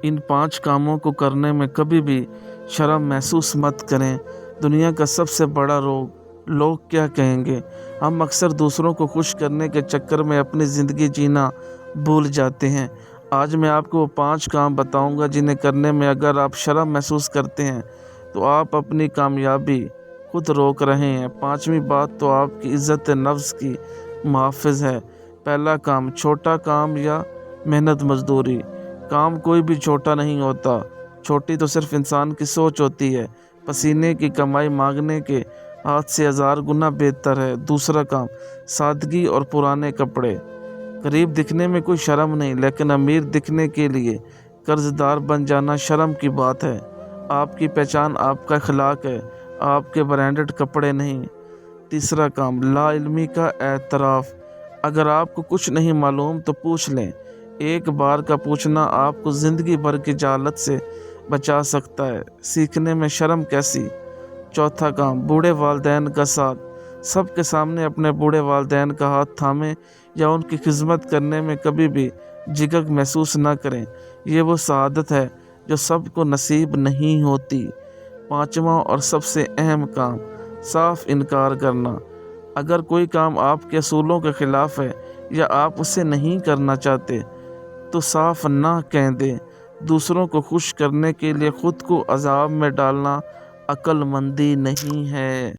इन 5 कामों को करने में कभी भी शर्म महसूस मत करें। दुनिया का सबसे बड़ा रोग लोग क्या कहेंगे। हम अक्सर दूसरों को खुश करने के चक्कर में अपनी ज़िंदगी जीना भूल जाते हैं। आज मैं आपको वो 5 काम बताऊंगा जिन्हें करने में अगर आप शर्म महसूस करते हैं तो आप अपनी कामयाबी खुद रोक रहे हैं। 5वीं बात तो आपकी इज़्ज़त नफ्स की मुहाफ़िज़ है। पहला काम, छोटा काम या मेहनत मजदूरी। काम कोई भी छोटा नहीं होता, छोटी तो सिर्फ इंसान की सोच होती है। पसीने की कमाई मांगने के हाथ से 1000 गुना बेहतर है। दूसरा काम, सादगी और पुराने कपड़े। गरीब दिखने में कोई शर्म नहीं, लेकिन अमीर दिखने के लिए कर्जदार बन जाना शर्म की बात है। आपकी पहचान आपका अखलाक है, आपके ब्रांडेड कपड़े नहीं। तीसरा काम, लाइल्मी का एतराफ़। अगर आपको कुछ नहीं मालूम तो पूछ लें। एक बार का पूछना आपको ज़िंदगी भर की जहालत से बचा सकता है। सीखने में शर्म कैसी। चौथा काम, बूढ़े वालिदैन का साथ। सबके सामने अपने बूढ़े वालिदैन का हाथ थामें या उनकी खिदमत करने में कभी भी झिझक महसूस ना करें। ये वो सआदत है जो सबको नसीब नहीं होती। 5वां और सबसे अहम काम, साफ इनकार करना। अगर कोई काम आपके असूलों के ख़िलाफ़ है या आप उसे नहीं करना चाहते तो साफ ना कह दें। दूसरों को खुश करने के लिए खुद को अज़ाब में डालना अक्लमंदी नहीं है।